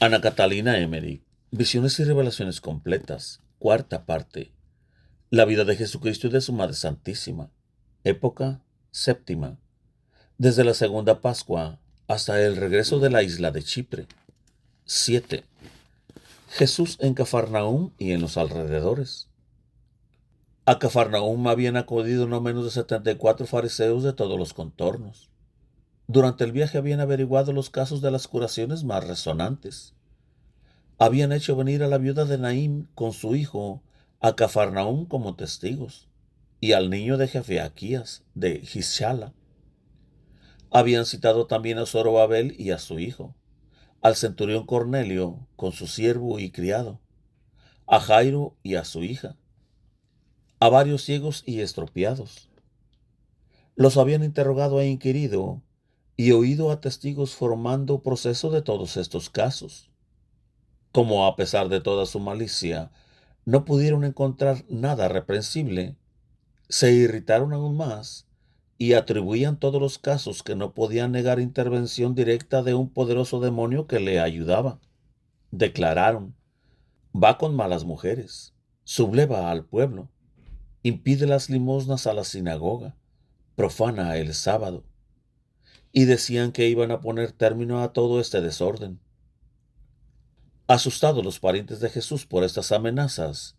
Ana Catalina Emery, Visiones y Revelaciones Completas, cuarta parte. La vida de Jesucristo y de su Madre Santísima. Época séptima. Desde la segunda Pascua hasta el regreso de la isla de Chipre. 7. Jesús en Cafarnaúm y en los alrededores. A Cafarnaúm habían acudido no menos de 74 fariseos de todos los contornos. Durante el viaje habían averiguado los casos de las curaciones más resonantes. Habían hecho venir a la viuda de Naín con su hijo a Cafarnaúm como testigos, y al niño de Jefiaquías de Gishala. Habían citado también a Zorobabel y a su hijo, al centurión Cornelio con su siervo y criado, a Jairo y a su hija, a varios ciegos y estropeados. Los habían interrogado e inquirido y oído a testigos formando proceso de todos estos casos. Como a pesar de toda su malicia, no pudieron encontrar nada reprensible, se irritaron aún más y atribuían todos los casos que no podían negar intervención directa de un poderoso demonio que le ayudaba. Declararon: va con malas mujeres, subleva al pueblo, impide las limosnas a la sinagoga, profana el sábado. Y decían que iban a poner término a todo este desorden. Asustados los parientes de Jesús por estas amenazas,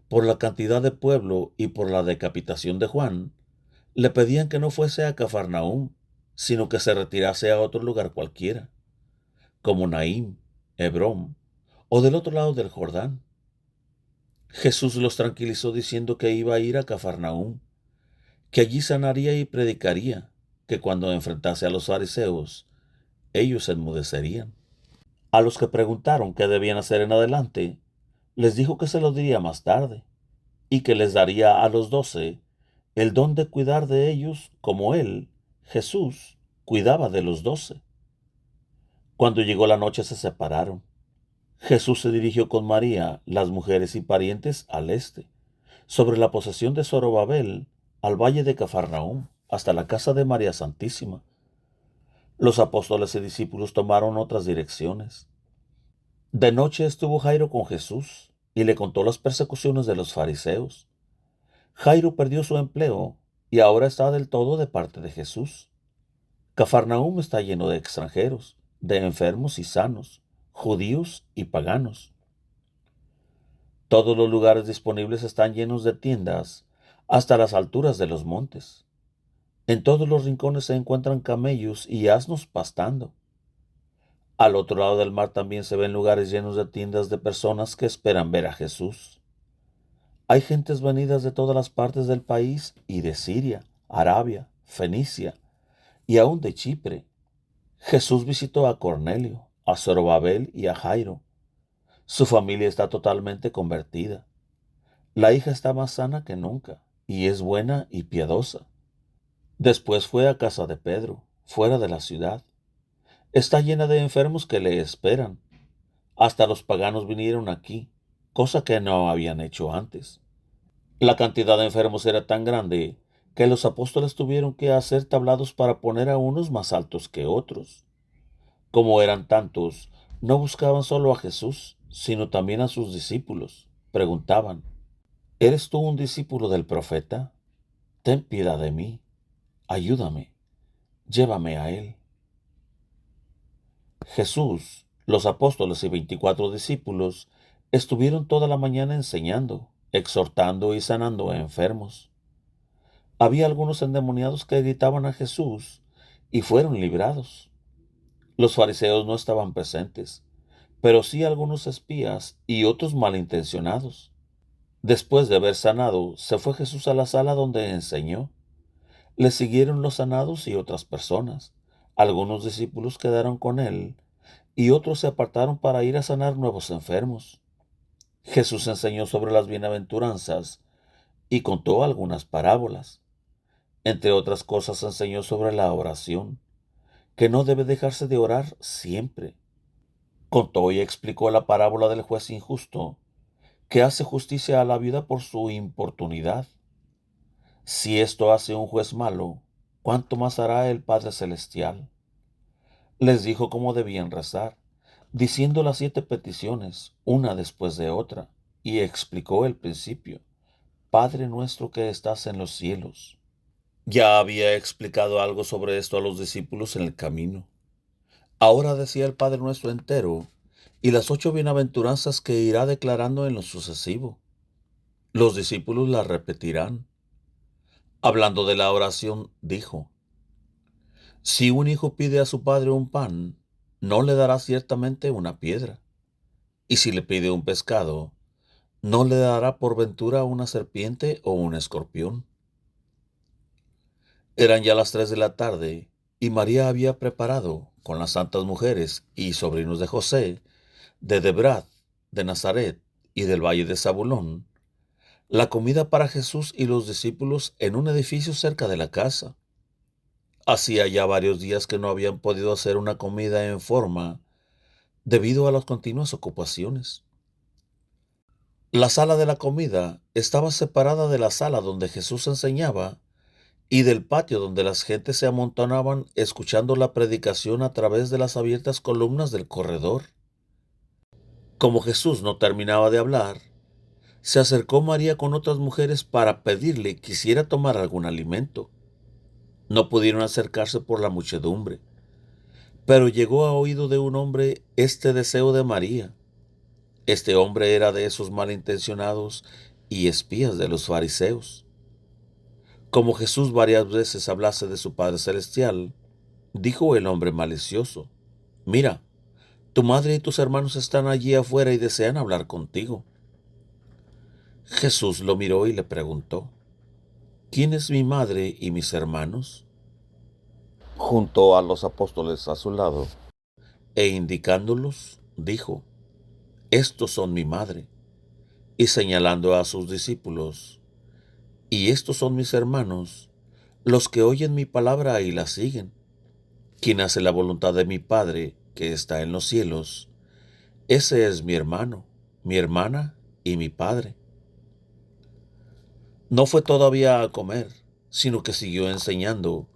por la cantidad de pueblo y por la decapitación de Juan, le pedían que no fuese a Cafarnaúm, sino que se retirase a otro lugar cualquiera, como Naín, Hebrón o del otro lado del Jordán. Jesús los tranquilizó diciendo que iba a ir a Cafarnaúm, que allí sanaría y predicaría, que cuando enfrentase a los fariseos, ellos enmudecerían. A los que preguntaron qué debían hacer en adelante, les dijo que se lo diría más tarde, y que les daría a los 12 el don de cuidar de ellos como él, Jesús, cuidaba de los 12. Cuando llegó la noche se separaron. Jesús se dirigió con María, las mujeres y parientes al este, sobre la posesión de Zorobabel, al valle de Cafarnaúm, hasta la casa de María Santísima. Los apóstoles y discípulos tomaron otras direcciones. De noche estuvo Jairo con Jesús y le contó las persecuciones de los fariseos. Jairo perdió su empleo y ahora está del todo de parte de Jesús. Cafarnaúm está lleno de extranjeros, de enfermos y sanos, judíos y paganos. Todos los lugares disponibles están llenos de tiendas, hasta las alturas de los montes. En todos los rincones se encuentran camellos y asnos pastando. Al otro lado del mar también se ven lugares llenos de tiendas de personas que esperan ver a Jesús. Hay gentes venidas de todas las partes del país y de Siria, Arabia, Fenicia y aún de Chipre. Jesús visitó a Cornelio, a Zorobabel y a Jairo. Su familia está totalmente convertida. La hija está más sana que nunca y es buena y piadosa. Después fue a casa de Pedro, fuera de la ciudad. Está llena de enfermos que le esperan. Hasta los paganos vinieron aquí, cosa que no habían hecho antes. La cantidad de enfermos era tan grande que los apóstoles tuvieron que hacer tablados para poner a unos más altos que otros. Como eran tantos, no buscaban solo a Jesús, sino también a sus discípulos. Preguntaban: ¿eres tú un discípulo del profeta? Ten piedad de mí, ayúdame, llévame a él. Jesús, los apóstoles y 24 discípulos estuvieron toda la mañana enseñando, exhortando y sanando a enfermos. Había algunos endemoniados que gritaban a Jesús y fueron librados. Los fariseos no estaban presentes, pero sí algunos espías y otros malintencionados. Después de haber sanado, se fue Jesús a la sala donde enseñó. Le siguieron los sanados y otras personas. Algunos discípulos quedaron con él y otros se apartaron para ir a sanar nuevos enfermos. Jesús enseñó sobre las bienaventuranzas y contó algunas parábolas. Entre otras cosas enseñó sobre la oración, que no debe dejarse de orar siempre. Contó y explicó la parábola del juez injusto, que hace justicia a la viuda por su importunidad. Si esto hace un juez malo, ¿cuánto más hará el Padre Celestial? Les dijo cómo debían rezar. diciendo las 7 peticiones, una después de otra, y explicó el principio: Padre nuestro que estás en los cielos. Ya había explicado algo sobre esto a los discípulos en el camino. Ahora decía el Padre nuestro entero y las 8 bienaventuranzas que irá declarando en lo sucesivo. Los discípulos las repetirán. Hablando de la oración, dijo: Si un hijo pide a su padre un pan, no le dará ciertamente una piedra. Y si le pide un pescado, no le dará por ventura una serpiente o un escorpión. Eran ya las 3 de la tarde, y María había preparado, con las santas mujeres y sobrinos de José, de Debrat, de Nazaret y del valle de Zabulón, la comida para Jesús y los discípulos en un edificio cerca de la casa. Hacía ya varios días que no habían podido hacer una comida en forma debido a las continuas ocupaciones. La sala de la comida estaba separada de la sala donde Jesús enseñaba y del patio donde las gentes se amontonaban escuchando la predicación a través de las abiertas columnas del corredor. Como Jesús no terminaba de hablar, se acercó María con otras mujeres para pedirle que quisiera tomar algún alimento. No pudieron acercarse por la muchedumbre, pero llegó a oído de un hombre este deseo de María. Este hombre era de esos malintencionados y espías de los fariseos. Como Jesús varias veces hablase de su Padre Celestial, dijo el hombre malicioso: Mira, tu madre y tus hermanos están allí afuera y desean hablar contigo. Jesús lo miró y le preguntó: ¿Quién es mi madre y mis hermanos? Junto a los apóstoles a su lado, e indicándolos, dijo: Estos son mi madre. Y señalando a sus discípulos: Y estos son mis hermanos, los que oyen mi palabra y la siguen. Quien hace la voluntad de mi Padre, que está en los cielos, ese es mi hermano, mi hermana y mi padre. No fue todavía a comer, sino que siguió enseñando,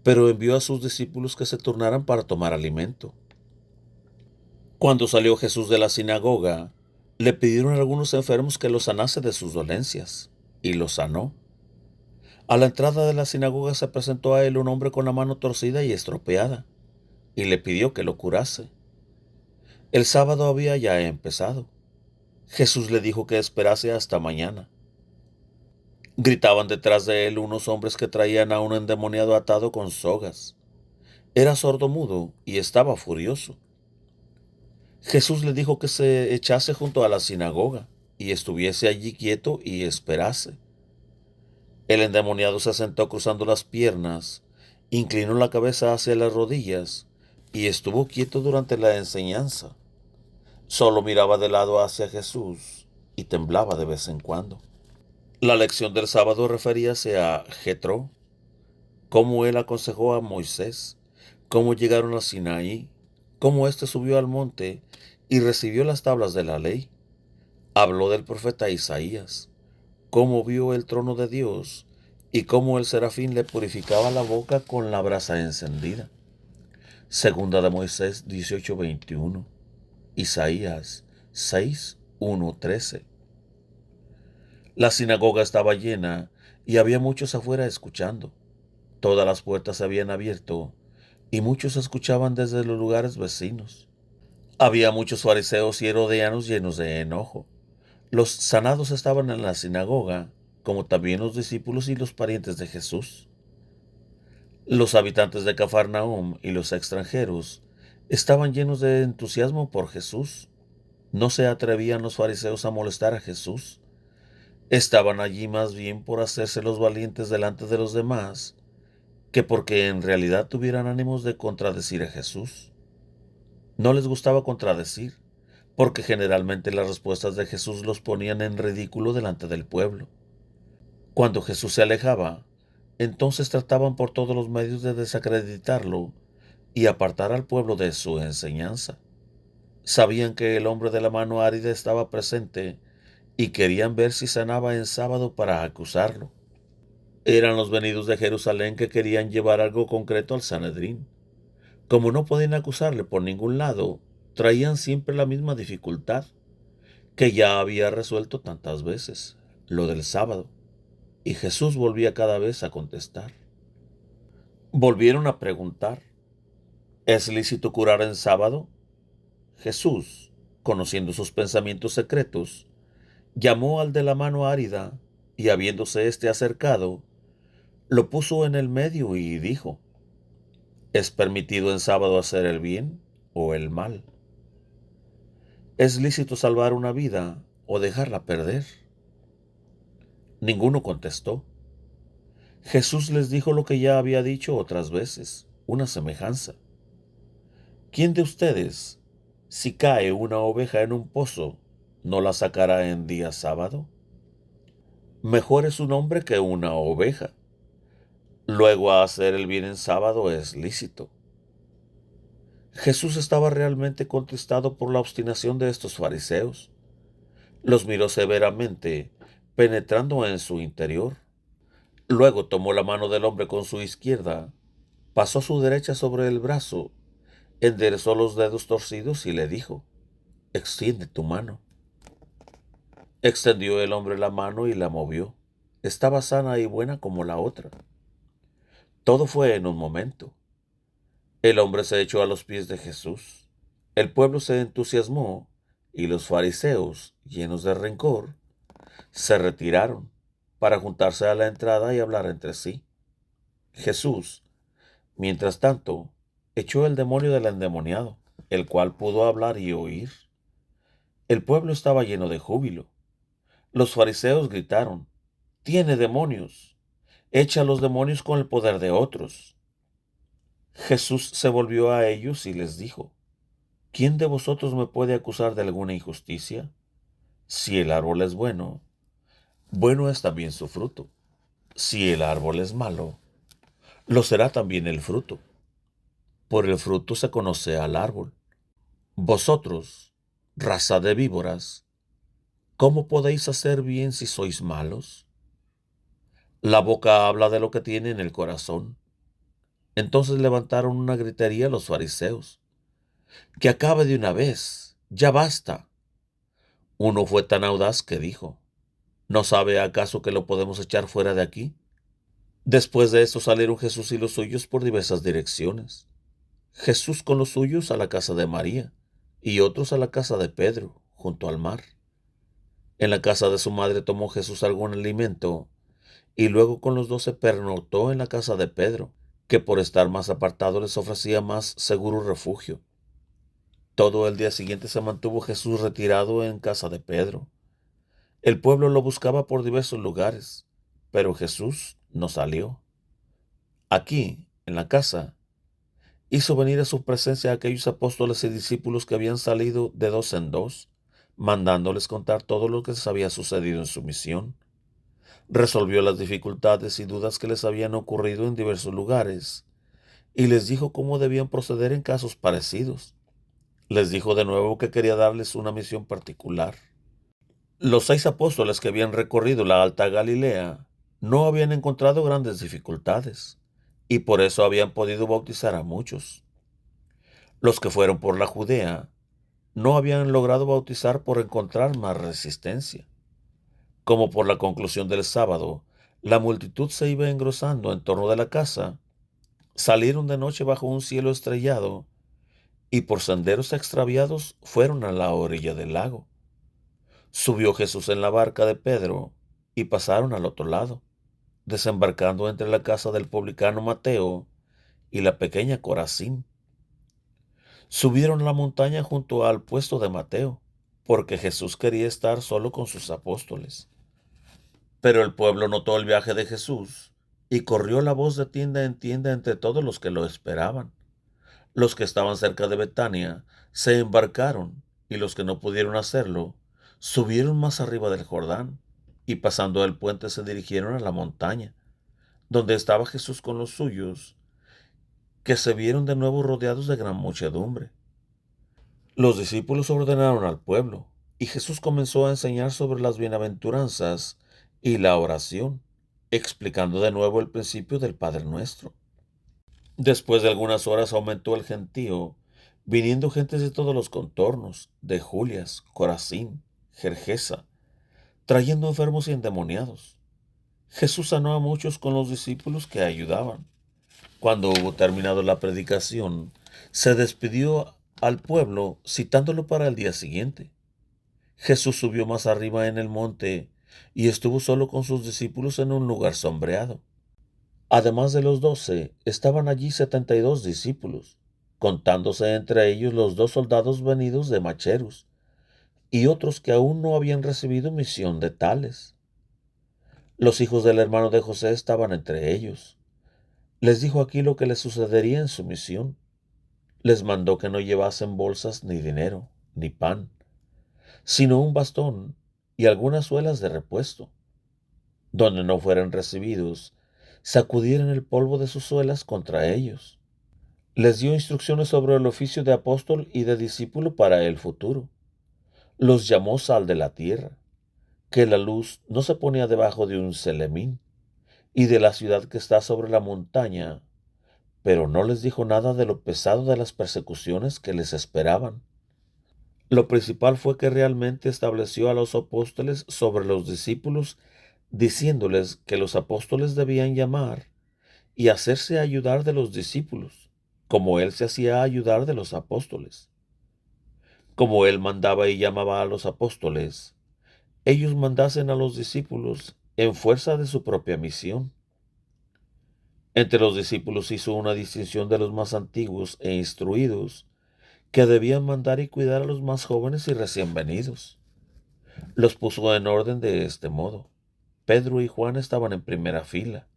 pero envió a sus discípulos que se turnaran para tomar alimento. Cuando salió Jesús de la sinagoga, le pidieron a algunos enfermos que los sanase de sus dolencias, y los sanó. A la entrada de la sinagoga se presentó a él un hombre con la mano torcida y estropeada, y le pidió que lo curase. El sábado había ya empezado. Jesús le dijo que esperase hasta mañana. Gritaban detrás de él unos hombres que traían a un endemoniado atado con sogas. Era sordomudo y estaba furioso. Jesús le dijo que se echase junto a la sinagoga y estuviese allí quieto y esperase. El endemoniado se sentó cruzando las piernas, inclinó la cabeza hacia las rodillas y estuvo quieto durante la enseñanza. Solo miraba de lado hacia Jesús y temblaba de vez en cuando. La lección del sábado referíase a Jetro, cómo él aconsejó a Moisés, cómo llegaron a Sinaí, cómo éste subió al monte y recibió las tablas de la ley. Habló del profeta Isaías, cómo vio el trono de Dios y cómo el serafín le purificaba la boca con la brasa encendida. Segunda de Moisés 18:21, Isaías 6:1-13. La sinagoga estaba llena y había muchos afuera escuchando. Todas las puertas se habían abierto y muchos escuchaban desde los lugares vecinos. Había muchos fariseos y herodianos llenos de enojo. Los sanados estaban en la sinagoga, como también los discípulos y los parientes de Jesús. Los habitantes de Cafarnaúm y los extranjeros estaban llenos de entusiasmo por Jesús. No se atrevían los fariseos a molestar a Jesús. Estaban allí más bien por hacerse los valientes delante de los demás que porque en realidad tuvieran ánimos de contradecir a Jesús. No les gustaba contradecir, porque generalmente las respuestas de Jesús los ponían en ridículo delante del pueblo. Cuando Jesús se alejaba, entonces trataban por todos los medios de desacreditarlo y apartar al pueblo de su enseñanza. Sabían que el hombre de la mano árida estaba presente y querían ver si sanaba en sábado para acusarlo. Eran los venidos de Jerusalén que querían llevar algo concreto al Sanedrín. Como no podían acusarle por ningún lado, traían siempre la misma dificultad que ya había resuelto tantas veces, lo del sábado, y Jesús volvía cada vez a contestar. Volvieron a preguntar, ¿es lícito curar en sábado? Jesús, conociendo sus pensamientos secretos, llamó al de la mano árida, y habiéndose éste acercado, lo puso en el medio y dijo, ¿es permitido en sábado hacer el bien o el mal? ¿Es lícito salvar una vida o dejarla perder? Ninguno contestó. Jesús les dijo lo que ya había dicho otras veces, una semejanza. ¿Quién de ustedes, si cae una oveja en un pozo, no la sacará en día sábado? Mejor es un hombre que una oveja. Luego hacer el bien en sábado es lícito. Jesús estaba realmente contestado por la obstinación de estos fariseos. Los miró severamente, penetrando en su interior. Luego tomó la mano del hombre con su izquierda, pasó su derecha sobre el brazo, enderezó los dedos torcidos y le dijo, extiende tu mano. Extendió el hombre la mano y la movió. Estaba sana y buena como la otra. Todo fue en un momento. El hombre se echó a los pies de Jesús. El pueblo se entusiasmó y los fariseos, llenos de rencor, se retiraron para juntarse a la entrada y hablar entre sí. Jesús, mientras tanto, echó el demonio del endemoniado, el cual pudo hablar y oír. El pueblo estaba lleno de júbilo. Los fariseos gritaron, «Tiene demonios, echa los demonios con el poder de otros». Jesús se volvió a ellos y les dijo, ¿quién de vosotros me puede acusar de alguna injusticia? Si el árbol es bueno, bueno es también su fruto. Si el árbol es malo, lo será también el fruto. Por el fruto se conoce al árbol. Vosotros, raza de víboras, ¿cómo podéis hacer bien si sois malos? La boca habla de lo que tiene en el corazón. Entonces levantaron una gritería los fariseos. Que acabe de una vez, ya basta. Uno fue tan audaz que dijo, ¿no sabe acaso que lo podemos echar fuera de aquí? Después de esto salieron Jesús y los suyos por diversas direcciones. Jesús con los suyos a la casa de María y otros a la casa de Pedro, junto al mar. En la casa de su madre tomó Jesús algún alimento y luego con los 12 pernoctó en la casa de Pedro, que por estar más apartado les ofrecía más seguro refugio. Todo el día siguiente se mantuvo Jesús retirado en casa de Pedro. El pueblo lo buscaba por diversos lugares, pero Jesús no salió. Aquí, en la casa, hizo venir a su presencia a aquellos apóstoles y discípulos que habían salido de dos en dos, mandándoles contar todo lo que les había sucedido en su misión. Resolvió las dificultades y dudas que les habían ocurrido en diversos lugares y les dijo cómo debían proceder en casos parecidos. Les dijo de nuevo que quería darles una misión particular. Los 6 apóstoles que habían recorrido la Alta Galilea no habían encontrado grandes dificultades y por eso habían podido bautizar a muchos. Los que fueron por la Judea no habían logrado bautizar por encontrar más resistencia. Como por la conclusión del sábado, la multitud se iba engrosando en torno de la casa, salieron de noche bajo un cielo estrellado y por senderos extraviados fueron a la orilla del lago. Subió Jesús en la barca de Pedro y pasaron al otro lado, desembarcando entre la casa del publicano Mateo y la pequeña Corazín. Subieron la montaña junto al puesto de Mateo, porque Jesús quería estar solo con sus apóstoles. Pero el pueblo notó el viaje de Jesús y corrió la voz de tienda en tienda entre todos los que lo esperaban. Los que estaban cerca de Betania se embarcaron y los que no pudieron hacerlo subieron más arriba del Jordán y pasando el puente se dirigieron a la montaña, donde estaba Jesús con los suyos, que se vieron de nuevo rodeados de gran muchedumbre. Los discípulos ordenaron al pueblo, y Jesús comenzó a enseñar sobre las bienaventuranzas y la oración, explicando de nuevo el principio del Padre Nuestro. Después de algunas horas aumentó el gentío, viniendo gentes de todos los contornos, de Julias, Corazín, Gergesa, trayendo enfermos y endemoniados. Jesús sanó a muchos con los discípulos que ayudaban. Cuando hubo terminado la predicación, se despidió al pueblo citándolo para el día siguiente. Jesús subió más arriba en el monte y estuvo solo con sus discípulos en un lugar sombreado. Además de los 12, estaban allí 72 discípulos, contándose entre ellos los 2 soldados venidos de Macherus y otros que aún no habían recibido misión de tales. Los hijos del hermano de José estaban entre ellos. Les dijo aquí lo que les sucedería en su misión. Les mandó que no llevasen bolsas ni dinero, ni pan, sino un bastón y algunas suelas de repuesto. Donde no fueran recibidos, sacudieran el polvo de sus suelas contra ellos. Les dio instrucciones sobre el oficio de apóstol y de discípulo para el futuro. Los llamó sal de la tierra, que la luz no se ponía debajo de un celemín, y de la ciudad que está sobre la montaña, pero no les dijo nada de lo pesado de las persecuciones que les esperaban. Lo principal fue que realmente estableció a los apóstoles sobre los discípulos, diciéndoles que los apóstoles debían llamar y hacerse ayudar de los discípulos, como él se hacía ayudar de los apóstoles. Como él mandaba y llamaba a los apóstoles, ellos mandasen a los discípulos en fuerza de su propia misión. Entre los discípulos hizo una distinción de los más antiguos e instruidos, que debían mandar y cuidar a los más jóvenes y recién venidos. Los puso en orden de este modo. Pedro y Juan estaban en primera fila,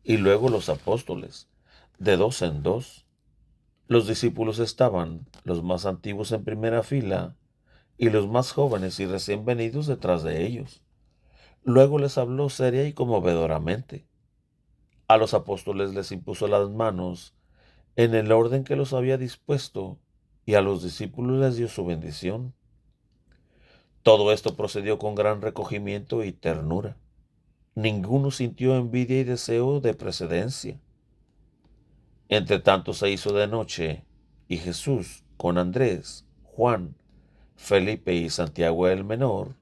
y luego los apóstoles, de 2 en 2. Los discípulos estaban, los más antiguos en primera fila, y los más jóvenes y recién venidos detrás de ellos. Luego les habló seria y conmovedoramente. A los apóstoles les impuso las manos en el orden que los había dispuesto, y a los discípulos les dio su bendición. Todo esto procedió con gran recogimiento y ternura. Ninguno sintió envidia y deseo de precedencia. Entre tanto se hizo de noche, y Jesús, con Andrés, Juan, Felipe y Santiago el menor,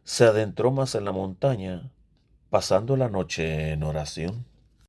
se adentró más en la montaña, pasando la noche en oración.